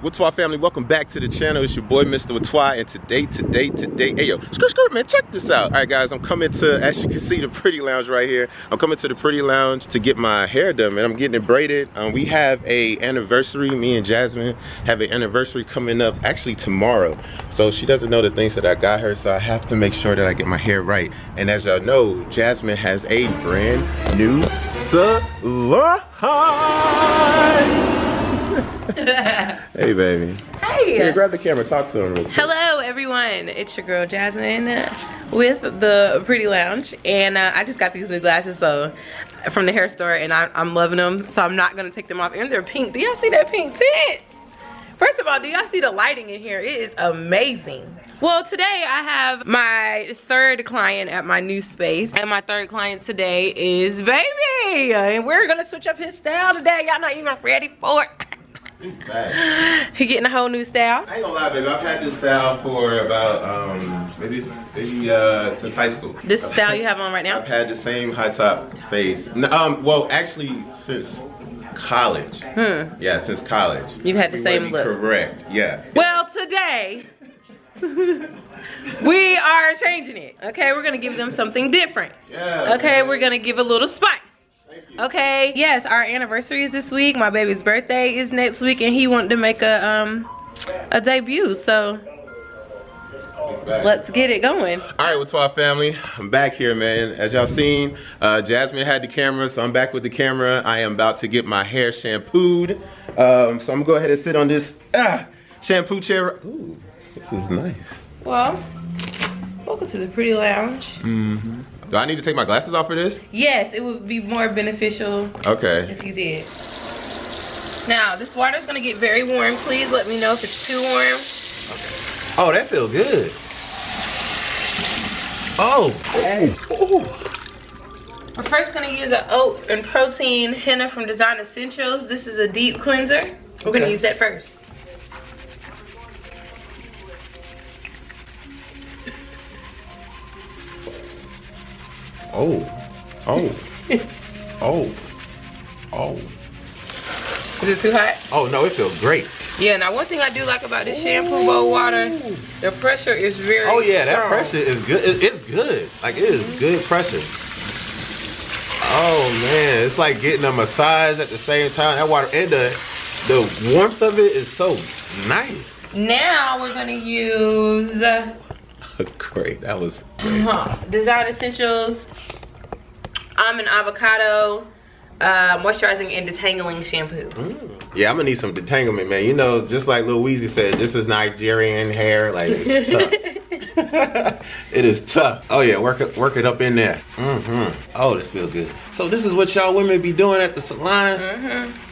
Whaatwaa family, welcome back to the channel. It's your boy Mr. Whaatwaa, and today, hey yo, skirt man, check this out. All right guys, I'm coming to, as you can see, the Pretty Lounge right here. I'm coming to the Pretty Lounge to get my hair done, man. I'm getting it braided. We have a anniversary, me and Jasmine have an anniversary coming up actually tomorrow. So she doesn't know the things that I got her, so I have to make sure that I get my hair right. And as y'all know, Jasmine has a brand new salon. Hey baby. Hey. Here, grab the camera, talk to him real quick. Hello everyone, it's your girl Jasmine with the Pretty Lounge, and I just got these new glasses from the hair store, and I'm loving them, so I'm not gonna take them off. And they're pink. Do y'all see that pink tint? First of all, do y'all see the lighting in here? It is amazing. Well, today I have my third client at my new space, and my third client today is Baby, and we're gonna switch up his style today. Y'all not even ready for it. He getting a whole new style. I ain't gonna lie, baby. I've had this style for about maybe since high school. This style you have on right now? I've had the same high top face. Well, actually since college. Yeah, since college. You've had the same look. Correct. Yeah. Well, today we are changing it. Okay, we're gonna give them something different. Yeah. Okay, we're gonna give a little spice. Okay, yes, our anniversary is this week. My baby's birthday is next week, and he wanted to make a debut, so let's get it going. All right, Whaatwaa family, I'm back here, man. As y'all seen, Jasmine had the camera, so I'm back with the camera. I am about to get my hair shampooed, so I'm gonna go ahead and sit on this shampoo chair. Ooh, this is nice. Well, welcome to the Pretty Lounge. Do I need to take my glasses off for this? Yes, it would be more beneficial if you did. Now, this water is gonna get very warm. Please let me know if it's too warm. Okay. Oh, that feels good. We're first gonna use an oat and protein henna from Design Essentials. This is a deep cleanser. We're gonna use that first. Oh. Is it too hot? Oh no, it feels great. Yeah, now one thing I do like about this shampoo bowl water, the pressure is very Oh yeah, that strong. pressure is good. It's good. Like, it is good pressure. Oh man, it's like getting a massage at the same time. That water, and the warmth of it is so nice. Now we're gonna use Great, that was great. Design Essentials almond avocado moisturizing and detangling shampoo. Yeah, I'm gonna need some detanglement, man. You know, just like Lil Weezy said, this is Nigerian hair. Like, it's tough. It is tough. Oh yeah, work it up in there. Oh, this feels good. So this is what y'all women be doing at the salon.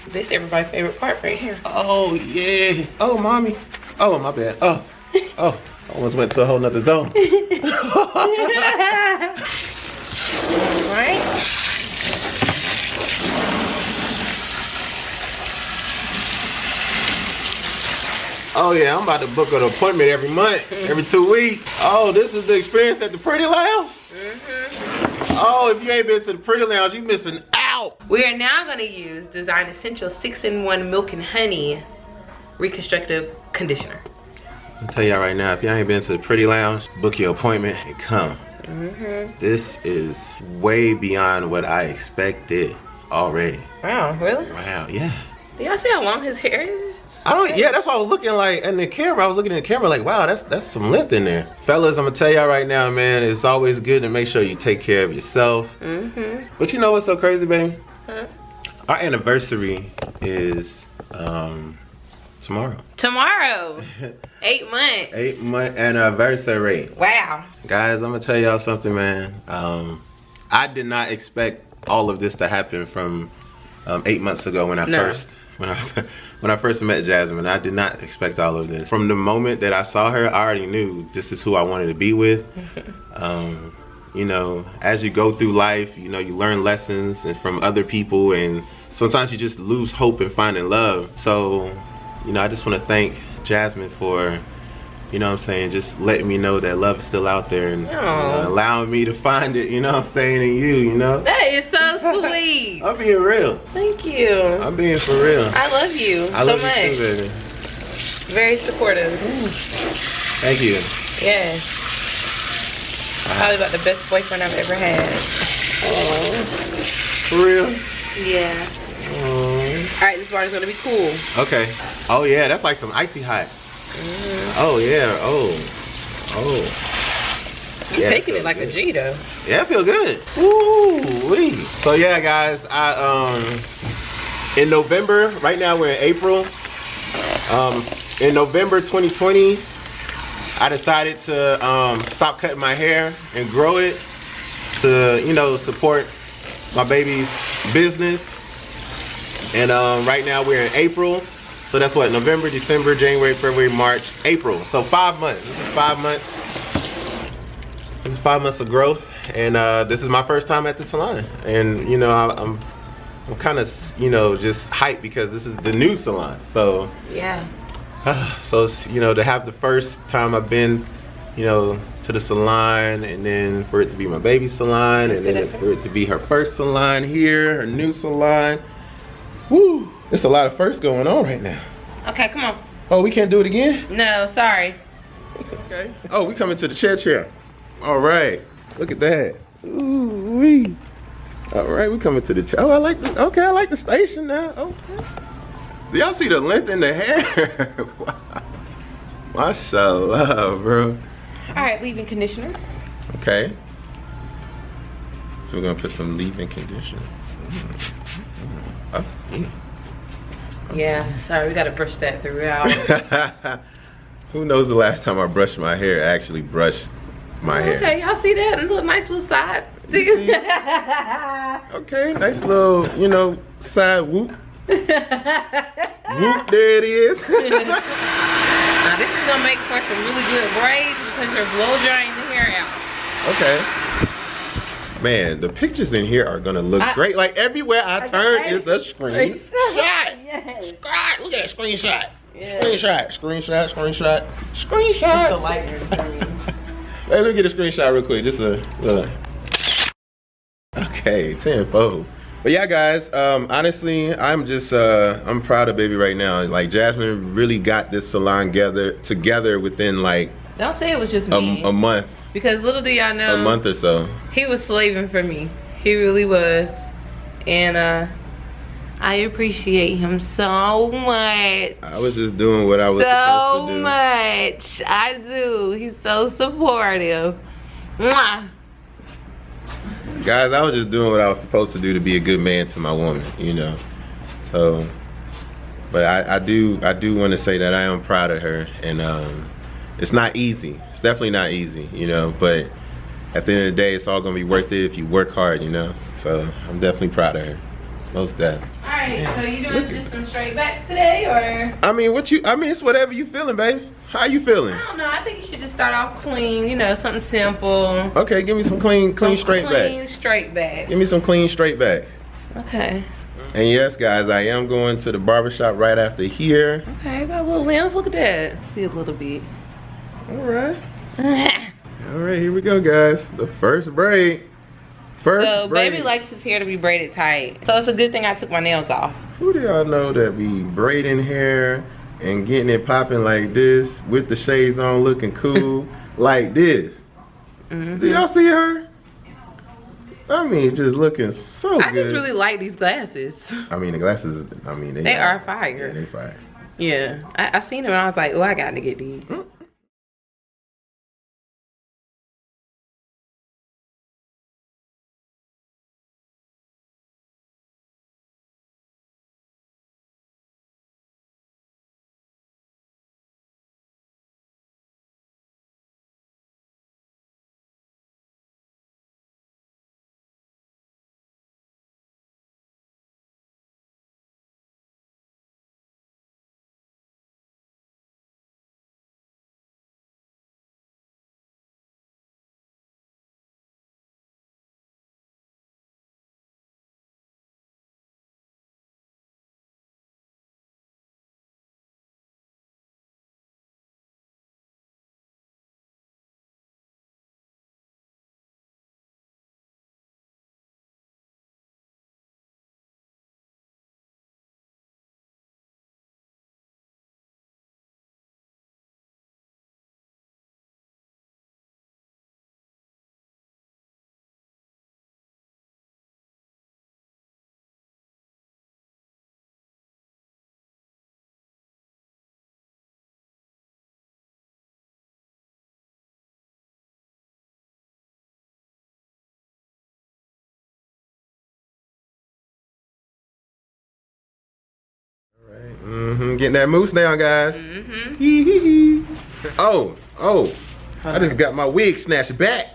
This is everybody's favorite part right here. Oh yeah. Oh mommy. Oh my bad. Oh. I almost went to a whole nother zone. Alright. Oh yeah, I'm about to book an appointment every month, every 2 weeks. Oh, this is the experience at the Pretty Lounge? Oh, if you ain't been to the Pretty Lounge, you missing out. We are now gonna use Design Essentials 6-in-1 Milk and Honey Reconstructive Conditioner. I'll tell y'all right now, if y'all ain't been to the Pretty Lounge, book your appointment and come. This is way beyond what I expected already. Wow, really? Wow, yeah. Do y'all see how long his hair is? Yeah, that's what I was looking like in the camera. I was looking in the camera like, wow, that's some length in there. Fellas, I'm gonna tell y'all right now, man, it's always good to make sure you take care of yourself. But you know what's so crazy, baby? Our anniversary is tomorrow. Tomorrow. 8 months. 8-month anniversary. Wow. Guys, I'm gonna tell y'all something, man. I did not expect all of this to happen from 8 months ago when I first met Jasmine. I did not expect all of this. From the moment that I saw her, I already knew this is who I wanted to be with. You know, as you go through life, you know, you learn lessons from other people, and sometimes you just lose hope in finding love. So, you know, I just want to thank Jasmine for, you know what I'm saying, just letting me know that love is still out there, and allowing me to find it, you know what I'm saying, in you know? That is so sweet. I'm being real. Thank you. I'm being for real. I love you I so love much. you too, baby. Very supportive. Thank you. Yeah. Probably about the best boyfriend I've ever had. Oh, for real? Yeah. Oh. Alright, this water's gonna be cool. Okay. Oh yeah, that's like some icy hot. Oh yeah. Oh. You're taking it like a G though. Yeah, I feel good. Woo-wee. So yeah, guys, in November, right now we're in April. In November 2020, I decided to stop cutting my hair and grow it to, you know, support my baby's business. And right now we're in April. So that's what, November, December, January, February, March, April. So 5 months. This is 5 months. This is 5 months of growth. And this is my first time at the salon. And you know, I'm kind of, you know, just hyped because this is the new salon. So yeah. So it's, you know, to have the first time I've been, you know, to the salon, and then for it to be my baby's salon, and then for it to be her first salon here, her new salon. Woo! There's a lot of firsts going on right now. Okay, come on. Oh, we can't do it again? No, sorry. Okay. Oh, we coming to the chair. All right. Look at that. Ooh wee. All right, we coming to the chair. Oh, I like the. Okay, I like the station now. Okay. Do y'all see the length in the hair? Wow. Mashallah, bro. All right, leave-in conditioner. Okay. So we're gonna put some leave-in conditioner. Oh, yeah. Yeah, sorry, we gotta brush that throughout. Who knows the last time I brushed my hair? I actually brushed my hair. Okay, y'all see that? A little nice little side. Okay, nice little, you know, side whoop. Whoop, there it is. Now this is gonna make for some really good braids because you're blow drying the hair out. Okay. Man, the pictures in here are gonna look great. Like everywhere I turn is a screenshot. Yes. Look at that screenshot. Yeah. Screenshot. The light here. Let me get a screenshot real quick. Just a okay, tenfold. But yeah, guys, honestly, I'm just I'm proud of baby right now. Like Jasmine really got this salon together within like Don't say it was just me. A month. Because little do y'all know, a month or so. He was slaving for me. He really was. And I appreciate him so much. I was just doing what I was supposed to do. So much. I do. He's so supportive. Mwah. Guys, I was just doing what I was supposed to do to be a good man to my woman, you know. So, but I do want to say that I am proud of her, and it's not easy. It's definitely not easy, you know, but at the end of the day, it's all gonna be worth it if you work hard, you know. So I'm definitely proud of her. Most definitely. All right, so you doing just some straight backs today, or? I mean, it's whatever you feeling, baby. How you feeling? I don't know. I think you should just start off clean, you know, something simple. Okay, give me some clean straight back. Clean straight back. Give me some clean straight back. Okay. And yes, guys, I am going to the barbershop right after here. Okay, I got a little length. Look at that. See a little bit. All right. All right, here we go, guys. The first braid. So baby likes his hair to be braided tight. So it's a good thing I took my nails off. Who do y'all know that be braiding hair and getting it popping like this with the shades on, looking cool like this? Do y'all see her? I mean, just looking so good. I just really like these glasses. I mean, the glasses, I mean, they are fire. Yeah, they fire. Yeah, I seen them and I was like, oh, I got to get these. Getting that mousse down, guys. Oh. I just got my wig snatched back.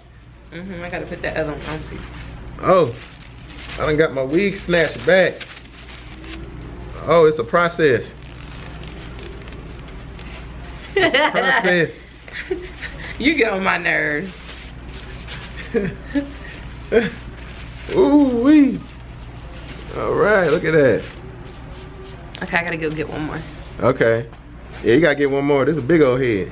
I gotta put that other one on too. Oh, I done got my wig snatched back. Oh, it's a process. Process. You get on my nerves. Ooh wee. All right, look at that. Okay, I gotta go get one more. Okay. Yeah, you gotta get one more. This is a big old head.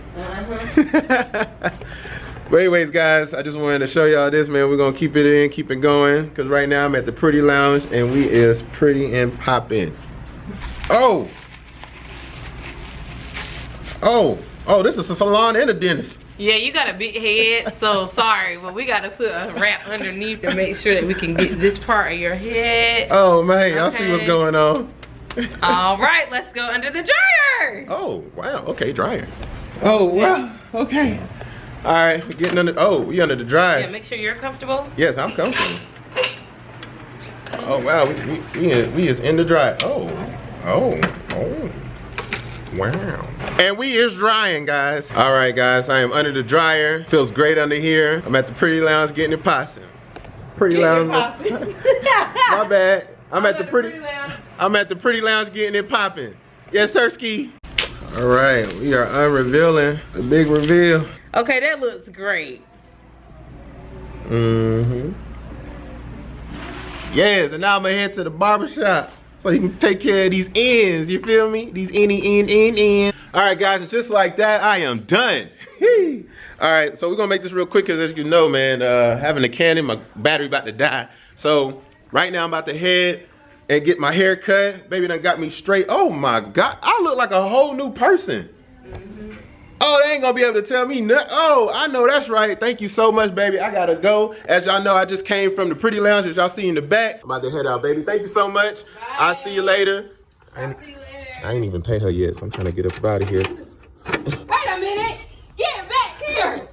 But anyways, guys, I just wanted to show y'all this, man. We're gonna keep it in, keep it going, cause right now I'm at the Pretty Lounge and we is pretty and poppin'. Oh, this is a salon and a dentist. Yeah, you got a big head, so sorry, but we gotta put a wrap underneath to make sure that we can get this part of your head. Oh man, y'all see what's going on. All right, let's go under the dryer. Oh wow, okay, dryer. Oh wow, okay. All right, we're getting under. Oh, we under the dryer. Yeah, make sure you're comfortable. Yes, I'm comfortable. Oh wow, we is in the dryer. Oh, wow. And we is drying, guys. All right, guys, I am under the dryer. Feels great under here. I'm at the Pretty Lounge getting it possum. Pretty Lounge. My bad. I'm at the Pretty Lounge. I'm at the Pretty Lounge getting it popping. Yes, sir, Ski. All right, we are unrevealing the big reveal. Okay, that looks great. Yes, and now I'm gonna head to the barbershop so you can take care of these ends, you feel me? These end. All right, guys, and just like that, I am done. All right, so we're gonna make this real quick because as you know, man, having a Canon, my battery about to die. So right now I'm about to head and get my hair cut. Baby done got me straight. Oh my God, I look like a whole new person. Oh, they ain't gonna be able to tell me nothing. Oh, I know that's right. Thank you so much, baby. I gotta go. As y'all know, I just came from the Pretty Lounge, as y'all see in the back. I'm about to head out, baby. Thank you so much. Bye. I'll see you later. I'll see you later. I ain't even pay her yet, so I'm trying to get up out of here. Wait a minute. Get back here.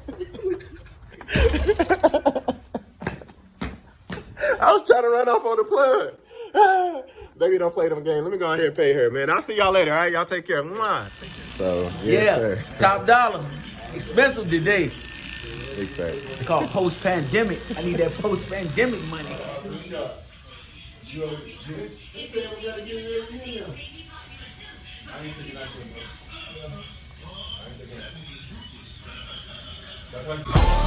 I was trying to run off on the plug. Baby, don't play them games. Let me go ahead and pay her, man. I'll see y'all later, all right? Y'all take care. Mwah. So, yes, sir. Top dollar. Expensive today. Big fact. It's called post-pandemic. I need that post-pandemic money. That's